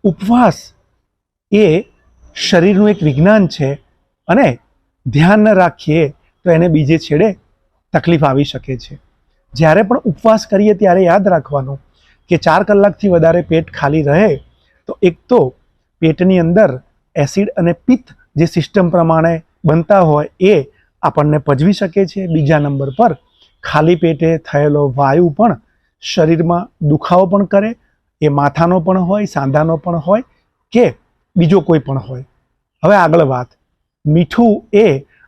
ઉપવાસ એ શરીરનું એક વિજ્ઞાન છે અને ધ્યાન ન રાખીએ તો એને બીજે છેડે તકલીફ આવી શકે છે. જ્યારે પણ ઉપવાસ કરીએ ત્યારે યાદ રાખવાનું કે 4 કલાકથી વધારે પેટ ખાલી રહે તો એક તો પેટની અંદર એસિડ અને પિત્ત જે સિસ્ટમ પ્રમાણે બનતા હોય એ આપણને પચવી શકે છે. બીજા નંબર પર ખાલી પેટે થયેલો વાયુ પણ શરીરમાં દુખાવો પણ કરે, એ માથાનો પણ હોય, સાંધાનો પણ હોય કે બીજો કોઈ પણ હોય. હવે આગળ વાત, મીઠું એ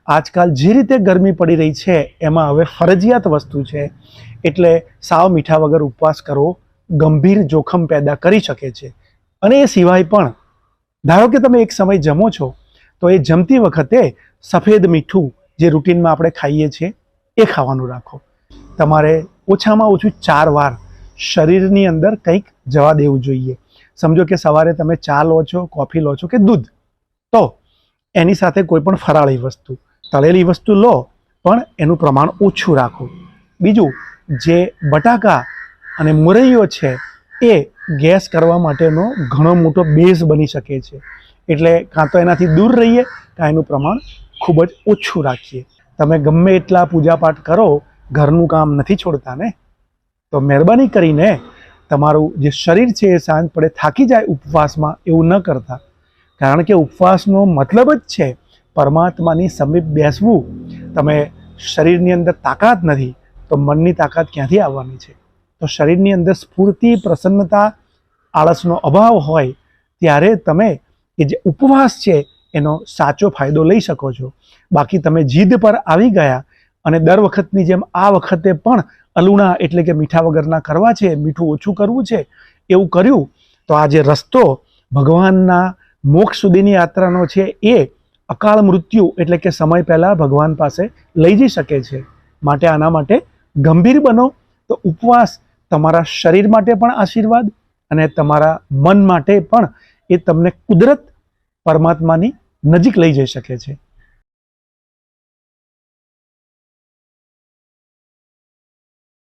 આજકાલ જે રીતે ગરમી પડી રહી છે એમાં હવે ફરજિયાત વસ્તુ છે, એટલે સાવ મીઠા વગર ઉપવાસ કરવો ગંભીર જોખમ પેદા કરી શકે છે. અને એ સિવાય પણ ધારો કે તમે એક સમય જમો છો તો એ જમતી વખતે સફેદ મીઠું જે રૂટીનમાં આપણે ખાઈએ છીએ એ ખાવાનું રાખો. તમારે ઓછામાં ઓછું 4 વાર શરીરની અંદર કંઈક જવા દેવું જોઈએ. સમજો કે સવારે તમે ચા લો છો, કોફી લો છો કે દૂધ, તો એની સાથે કોઈ પણ ફરાળી વસ્તુ, તળેલી વસ્તુ લો પણ એનું પ્રમાણ ઓછું રાખો. બીજું, જે બટાકા અને મુરૈયો છે એ ગેસ કરવા માટેનો ઘણો મોટો બેઝ બની શકે છે, એટલે કાં તો એનાથી દૂર રહીએ કાં એનું પ્રમાણ ખૂબ જ ઓછું રાખીએ. તમે ગમે એટલા પૂજાપાઠ કરો, ઘરનું કામ નથી છોડતા ને, તો મહેરબાની કરીને તમારું જે શરીર છે એ સાંજ પડે થાકી જાય ઉપવાસમાં એવું ન કરતા, કારણ કે ઉપવાસનો મતલબ જ છે પરમાત્માની સમીપ બેસવું. તમે શરીરની અંદર તાકાત નથી તો મનની તાકાત ક્યાંથી આવવાની છે? તો શરીરની અંદર સ્ફૂર્તિ, પ્રસન્નતા, આળસનો અભાવ હોય ત્યારે તમે એ જે ઉપવાસ છે એનો સાચો ફાયદો લઈ શકો છો. બાકી તમે જીદ પર આવી ગયા અને દર વખતની જેમ આ વખતે પણ અલુણા એટલે કે મીઠા વગરના કરવા છે, મીઠું ઓછું કરવું છે, એવું કર્યું તો આ જે રસ્તો ભગવાનના મોક્ષ સુધીની યાત્રાનો છે એ અકાળ મૃત્યુ એટલે કે સમય પહેલાં ભગવાન પાસે લઈ જઈ શકે છે. માટે આના માટે ગંભીર બનો તો ઉપવાસ તમારા શરીર માટે પણ આશીર્વાદ અને તમારા મન માટે પણ એ તમને કુદરત પરમાત્માની નજીક લઈ જઈ શકે છે.